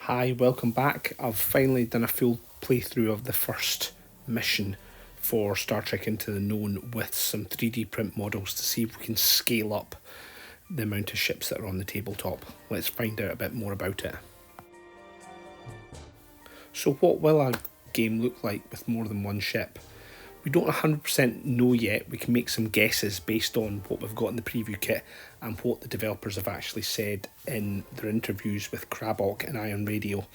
Hi, welcome back. I've finally done a full playthrough of the first mission for Star Trek Into the Known with some 3D print models to see if we can scale up the amount of ships that are on the tabletop. Let's find out a bit more about it. So what will a game look like with more than one ship? We don't 100% know yet. We can make some guesses based on what we've got in the preview kit and what the developers have actually said in their interviews with Krabok and Ion Radio.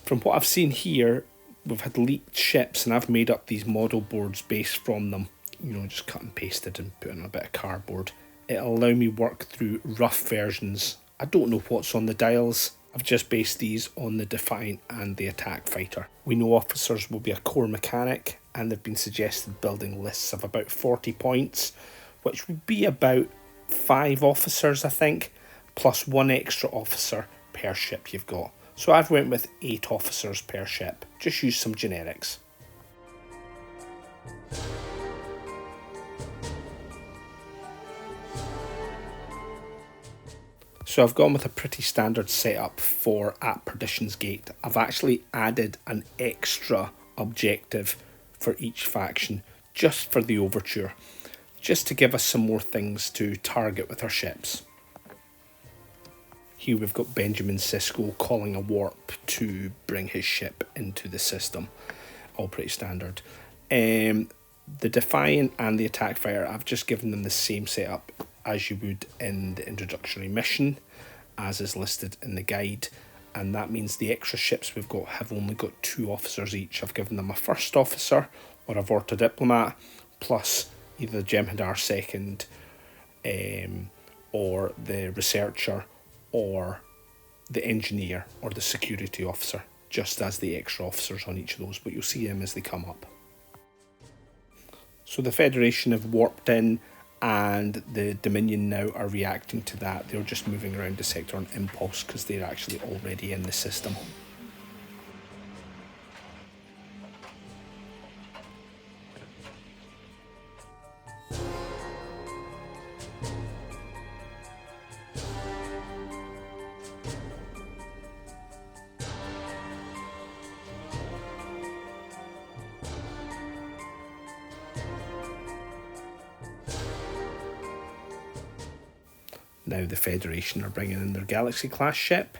From what I've seen here, we've had leaked ships and I've made up these model boards based from them. Just cut and pasted and put in a bit of cardboard. It'll allow me work through rough versions. I don't know what's on the dials. I've just based these on the Defiant and the Attack Fighter. We know officers will be a core mechanic, and they've been suggested building lists of about 40 points, which would be about 5 officers, I think, plus 1 extra officer per ship you've got. So I've went with 8 officers per ship. Just use some generics. So I've gone with a pretty standard setup for at Perdition's Gate. I've actually added an extra objective for each faction just for the overture, just to give us some more things to target with our ships. Here we've got Benjamin Sisko calling a warp to bring his ship into the system. All pretty standard. The Defiant and the Attack Fighter, I've just given them the same setup as you would in the introductory mission, as is listed in the guide, and that means the extra ships we've got have only got 2 officers each. I've given them a first officer or a Vorta diplomat, plus either the Jem'Hadar second, or the researcher, or the engineer, or the security officer, just as the extra officers on each of those, but you'll see them as they come up. So the Federation have warped in, and the Dominion now are reacting to that. They're just moving around the sector on impulse because they're actually already in the system. Now the Federation are bringing in their Galaxy class ship.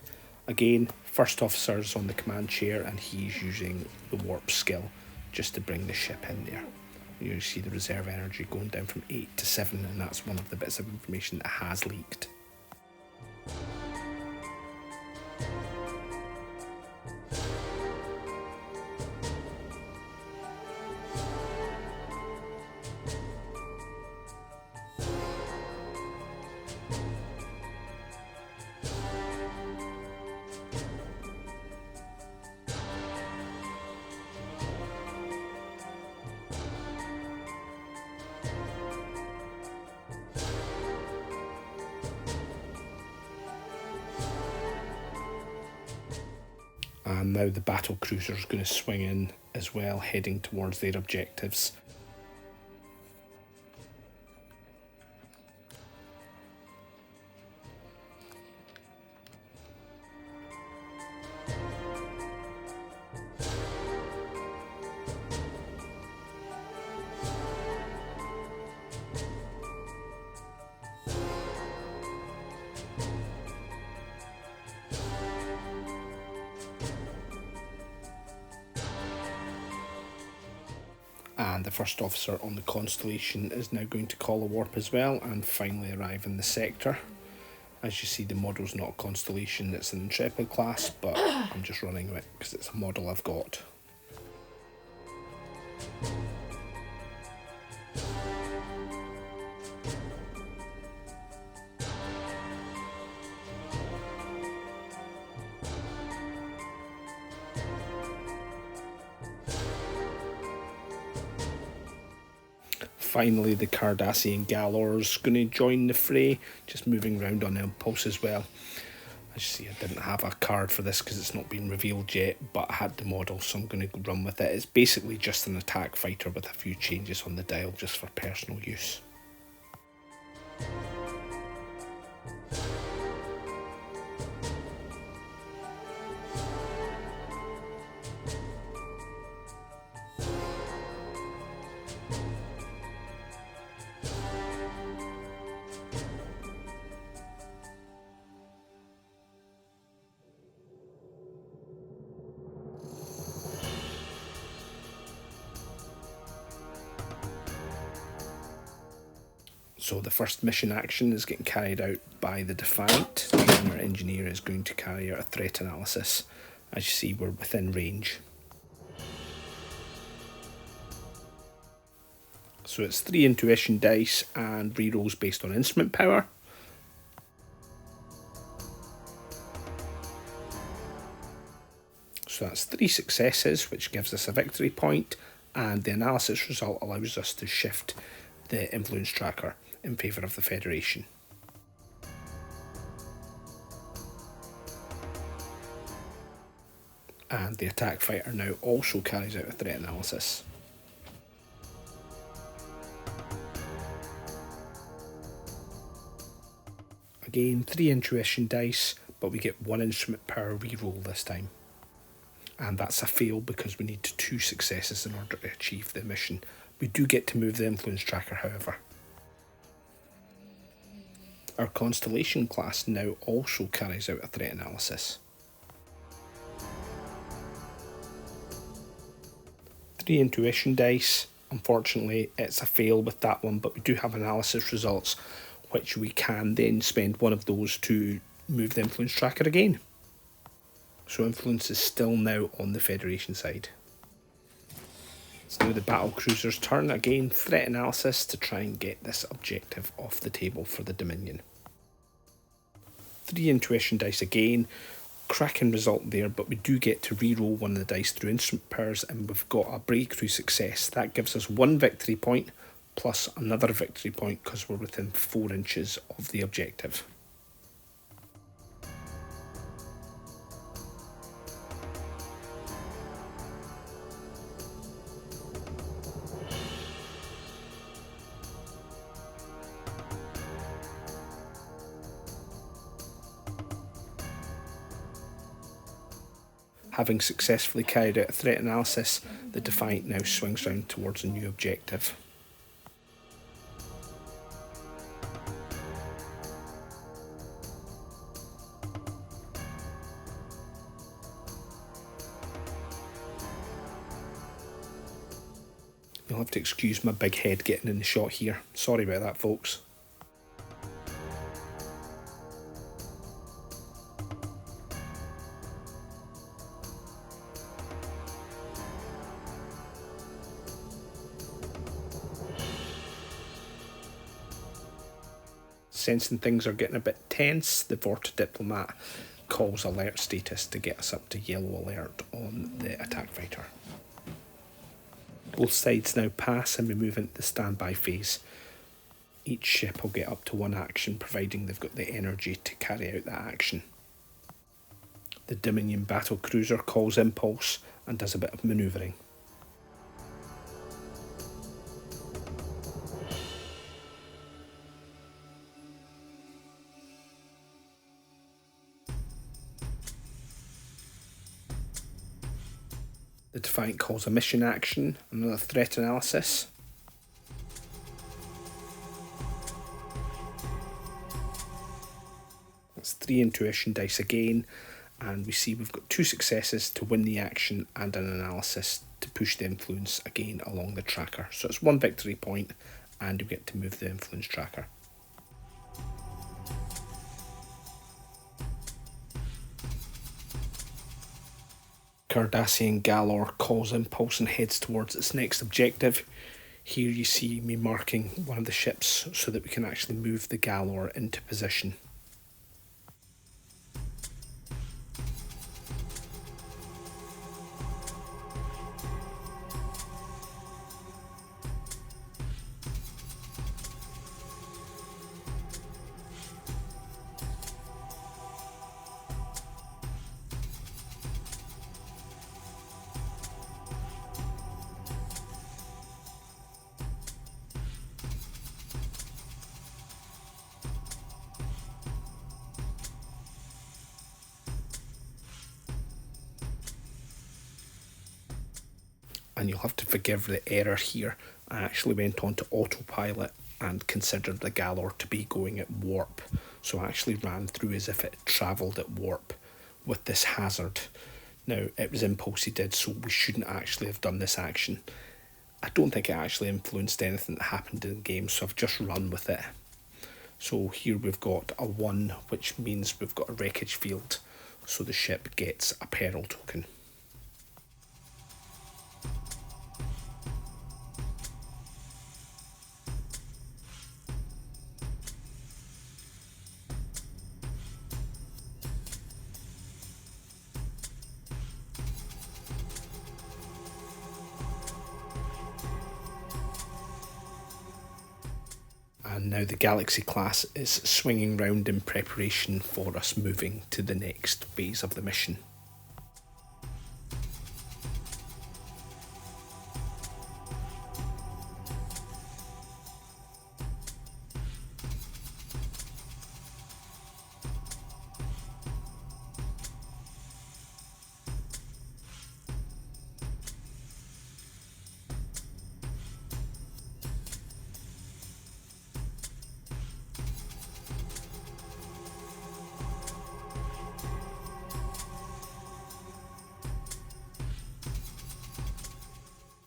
Again, first officer's on the command chair and he's using the warp skill just to bring the ship in there. You see the reserve energy going down from 8 to 7, and that's one of the bits of information that has leaked. And now the battle cruiser is going to swing in as well, heading towards their objectives. And the first officer on the Constellation is now going to call a warp as well and finally arrive in the sector. As you see, the model's not a Constellation, it's an Intrepid class, but I'm just running it because it's a model I've got. Finally, the Cardassian Galor's going to join the fray, just moving around on impulse as well. As you see, I didn't have a card for this because it's not been revealed yet, but I had the model, so I'm going to run with it. It's basically just an attack fighter with a few changes on the dial just for personal use. So the first mission action is getting carried out by the Defiant, and our engineer is going to carry out a threat analysis. As you see, we're within range. So it's 3 intuition dice and rerolls based on instrument power. So that's 3 successes, which gives us a victory point, and the analysis result allows us to shift the influence tracker in favour of the Federation. And the attack fighter now also carries out a threat analysis. Again, 3 intuition dice, but we get 1 instrument power reroll this time. And that's a fail because we need 2 successes in order to achieve the mission. We do get to move the influence tracker, however. Our Constellation class now also carries out a threat analysis. 3 intuition dice. Unfortunately, it's a fail with that one, but we do have analysis results, which we can then spend one of those to move the influence tracker again. So influence is still now on the Federation side. It's now the battle cruiser's turn. Again, threat analysis to try and get this objective off the table for the Dominion. 3 intuition dice again. Cracking result there, but we do get to re-roll one of the dice through instrument powers, and we've got a breakthrough success. That gives us 1 victory point plus another victory point because we're within 4 inches of the objective. Having successfully carried out a threat analysis, the Defiant now swings round towards a new objective. You'll have to excuse my big head getting in the shot here. Sorry about that, folks. Sensing things are getting a bit tense, the Vorta Diplomat calls alert status to get us up to yellow alert on the attack fighter. Both sides now pass and we move into the standby phase. Each ship will get up to 1 action, providing they've got the energy to carry out that action. The Dominion battle cruiser calls impulse and does a bit of manoeuvring. The Defiant calls a mission action, another threat analysis. That's 3 intuition dice again, and we see we've got 2 successes to win the action and an analysis to push the influence again along the tracker. So it's 1 victory point and we get to move the influence tracker. Cardassian Galor calls impulse and heads towards its next objective. Here you see me marking one of the ships so that we can actually move the Galor into position. And you'll have to forgive the error here. I actually went on to autopilot and considered the Galor to be going at warp. So I actually ran through as if it travelled at warp with this hazard. Now, it was impulse he did, so we shouldn't actually have done this action. I don't think it actually influenced anything that happened in the game, so I've just run with it. So here we've got a 1, which means we've got a wreckage field, so the ship gets a peril token. And now the Galaxy class is swinging round in preparation for us moving to the next phase of the mission.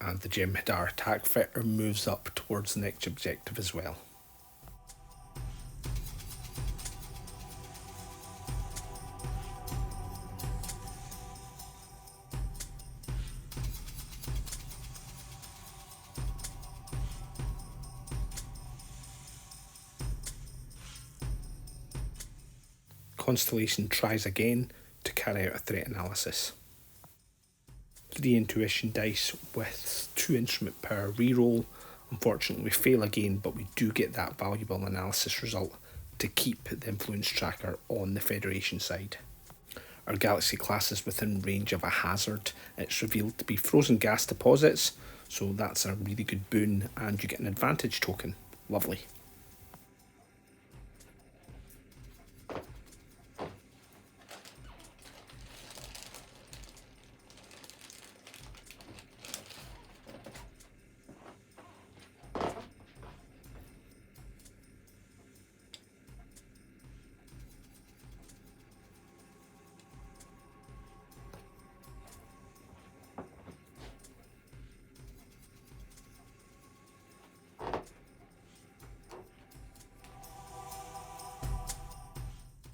And the Jem'Hadar attack fighter moves up towards the next objective as well. Constellation tries again to carry out a threat analysis. 3 intuition dice with 2 instrument power reroll. Unfortunately we fail again, but we do get that valuable analysis result to keep the influence tracker on the Federation side. Our Galaxy class is within range of a hazard. It's revealed to be frozen gas deposits, so that's a really good boon, and you get an advantage token. Lovely.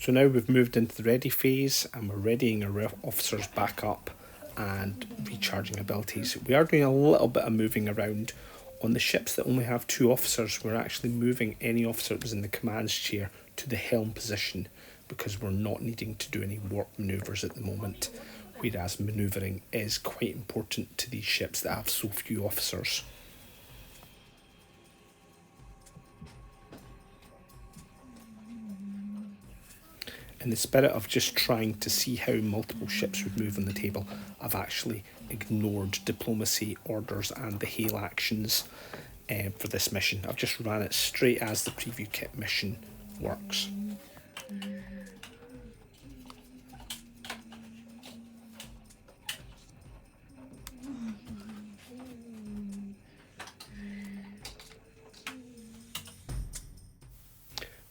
So now we've moved into the ready phase and we're readying our officers back up and recharging abilities. We are doing a little bit of moving around. On the ships that only have 2 officers, we're actually moving any officer that was in the commands chair to the helm position because we're not needing to do any warp manoeuvres at the moment, whereas manoeuvring is quite important to these ships that have so few officers. In the spirit of just trying to see how multiple ships would move on the table, I've actually ignored diplomacy orders and the hail actions for this mission. I've just ran it straight as the preview kit mission works.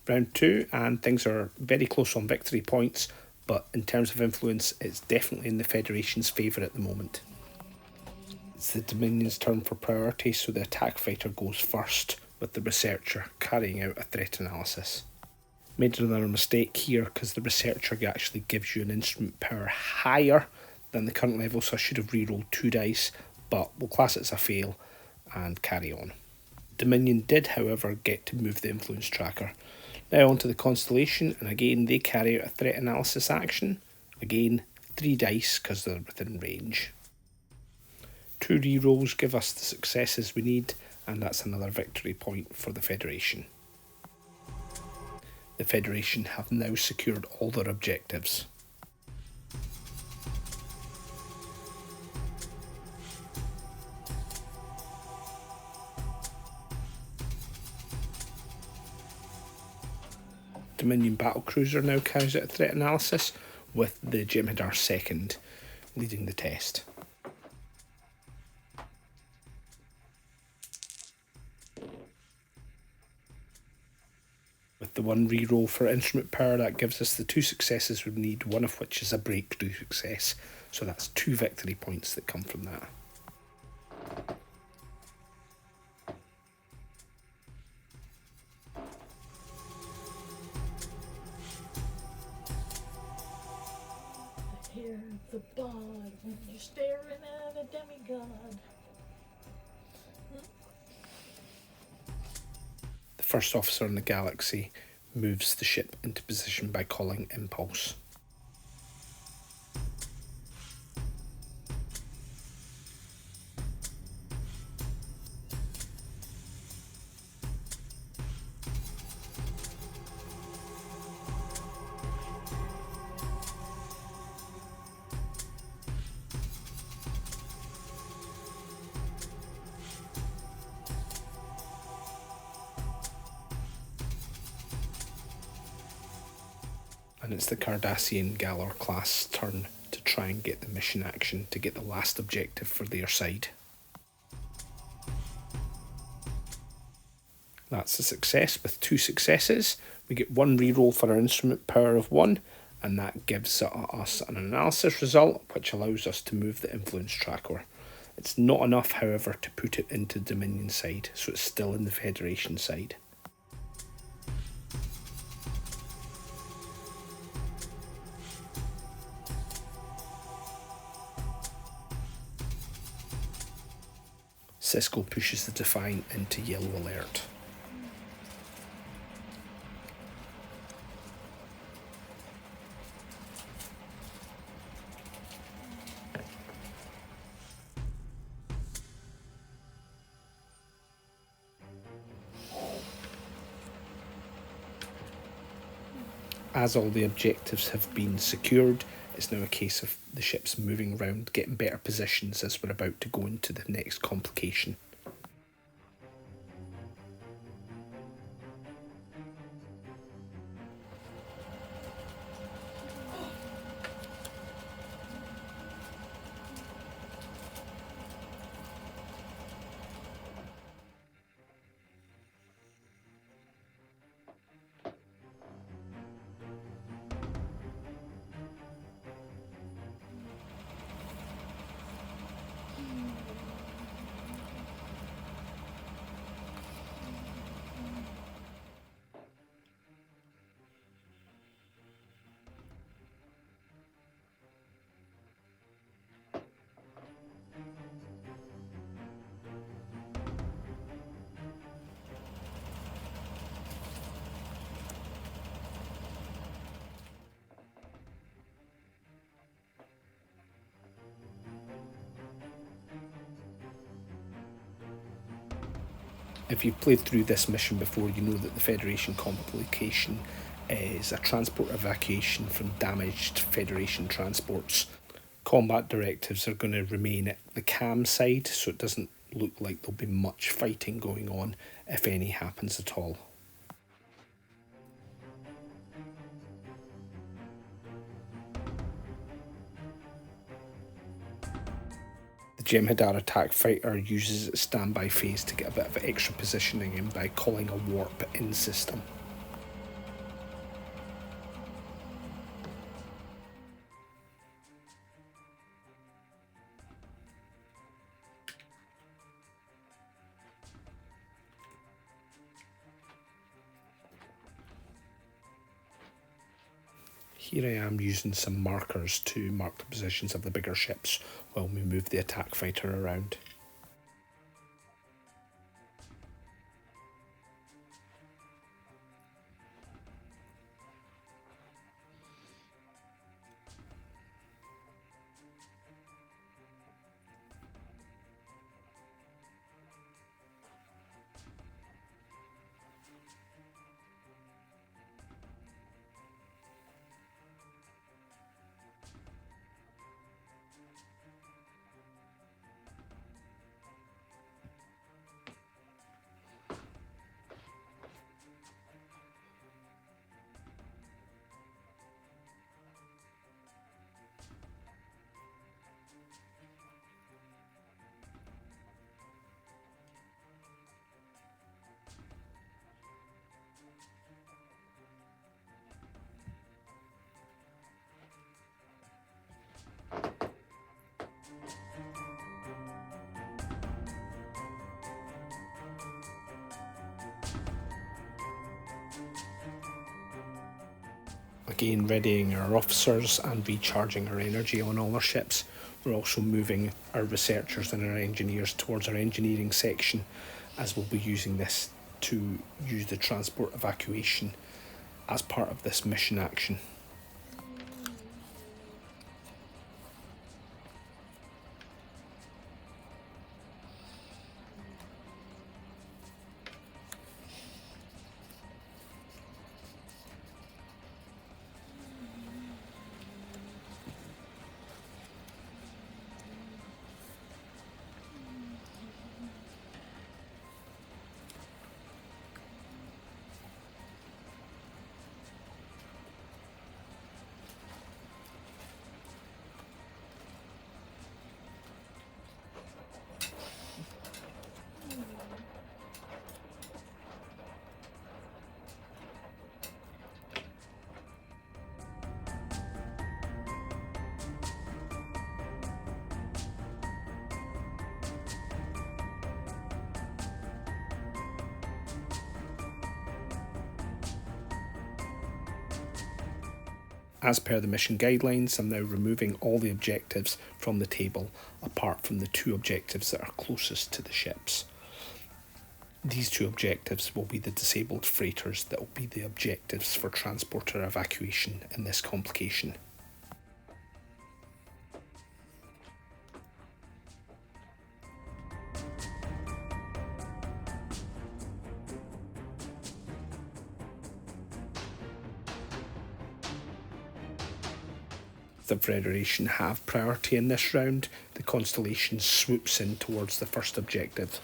Round 2, and things are very close on victory points, but in terms of influence, it's definitely in the Federation's favour at the moment. It's the Dominion's turn for priority, so the attack fighter goes first, with the researcher carrying out a threat analysis. Made another mistake here, because the researcher actually gives you an instrument power higher than the current level, so I should have re-rolled 2 dice, but we'll class it as a fail and carry on. Dominion did, however, get to move the influence tracker. Now onto the Constellation, and again they carry out a threat analysis action. Again, 3 dice because they're within range. 2 re-rolls give us the successes we need, and that's another victory point for the Federation. The Federation have now secured all their objectives. Dominion battlecruiser now carries out a threat analysis, with the Jem'Hadar second leading the test. With the 1 reroll for instrument power, that gives us the 2 successes we need, one of which is a breakthrough success, so that's 2 victory points that come from that. the bod when you're staring at a demigod. The first officer in the galaxy moves the ship into position by calling impulse. And it's the Cardassian Galar class turn to try and get the mission action to get the last objective for their side. That's a success with 2 successes. We get 1 reroll for our instrument power of 1, and that gives us an analysis result which allows us to move the influence tracker. It's not enough, however, to put it into Dominion side, so it's still in the Federation side. Cisco pushes the Defiant into yellow alert. As all the objectives have been secured, it's now a case of the ships moving around, getting better positions as we're about to go into the next complication. If you've played through this mission before, you know that the Federation complication is a transport evacuation from damaged Federation transports. Combat directives are going to remain at the cam side, so it doesn't look like there'll be much fighting going on, if any happens at all. The Jem'Hadar attack fighter uses its standby phase to get a bit of extra positioning in by calling a warp in system. Here I am using some markers to mark the positions of the bigger ships while we move the attack fighter around. Again, readying our officers and recharging our energy on all our ships. We're also moving our researchers and our engineers towards our engineering section, as we'll be using this to use the transport evacuation as part of this mission action. As per the mission guidelines, I'm now removing all the objectives from the table, apart from the 2 objectives that are closest to the ships. These 2 objectives will be the disabled freighters that will be the objectives for transporter evacuation in this complication. The Federation have priority in this round. The Constellation swoops in towards the first objective.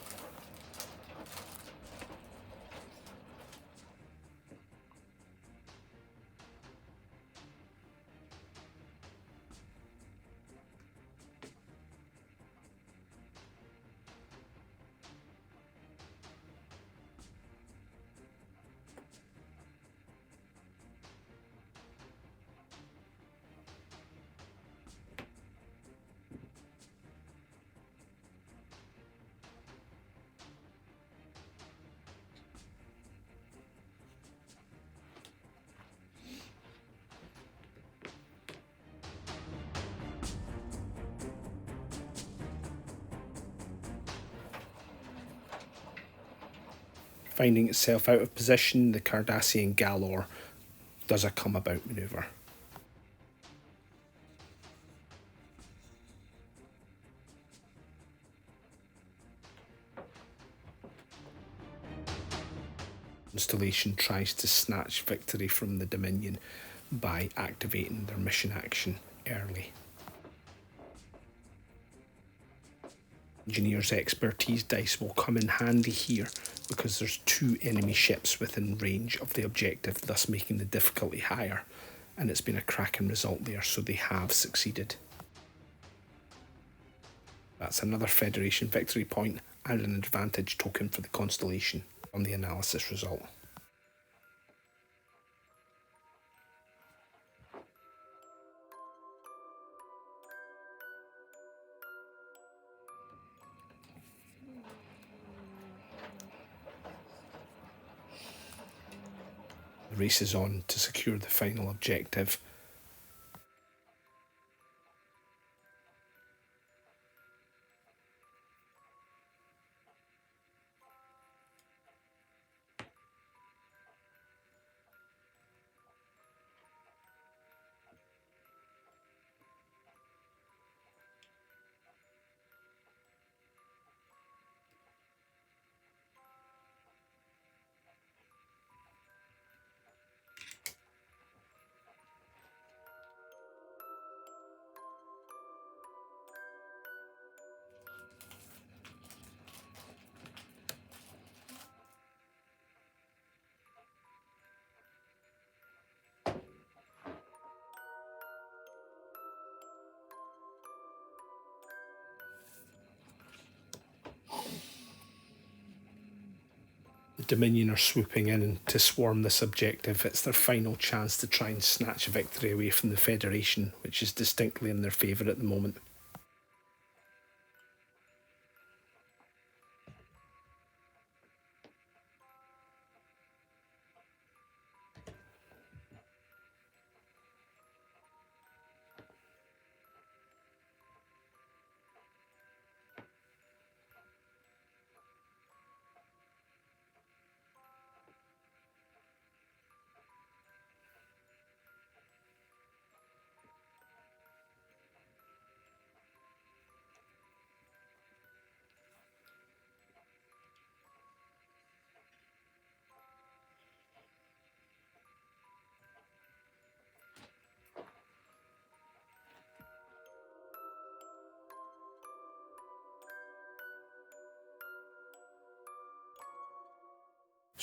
Finding itself out of position, the Cardassian Galor does a come-about manoeuvre. Constellation tries to snatch victory from the Dominion by activating their mission action early. Engineer's expertise dice will come in handy here because there's 2 enemy ships within range of the objective, thus making the difficulty higher, and it's been a cracking result there, so they have succeeded. That's another Federation victory point and an advantage token for the Constellation on the analysis result. The race is on to secure the final objective. The Dominion are swooping in to swarm this objective. It's their final chance to try and snatch victory away from the Federation, which is distinctly in their favour at the moment.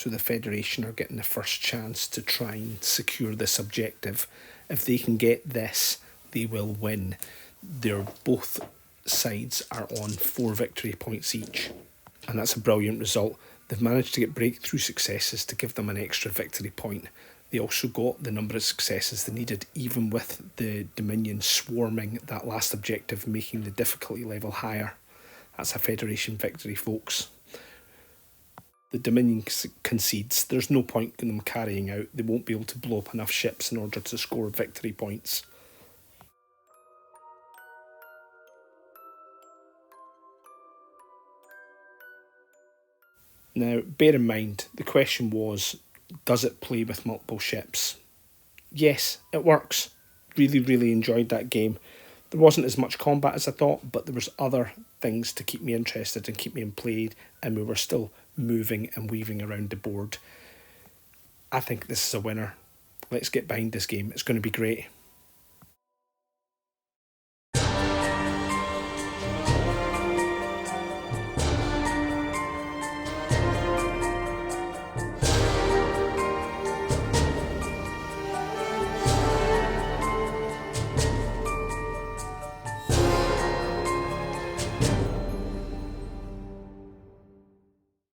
So the Federation are getting the first chance to try and secure this objective. If they can get this, they will win. Both sides are on 4 victory points each, and that's a brilliant result. They've managed to get breakthrough successes to give them an extra victory point. They also got the number of successes they needed, even with the Dominion swarming that last objective, making the difficulty level higher. That's a Federation victory, folks. The Dominion concedes. There's no point in them carrying out. They won't be able to blow up enough ships in order to score victory points. Now, bear in mind, the question was, does it play with multiple ships? Yes, it works. Really, really enjoyed that game. There wasn't as much combat as I thought, but there was other things to keep me interested and keep me played, and we were still moving and weaving around the board. I think this is a winner. Let's get behind this game. It's going to be great.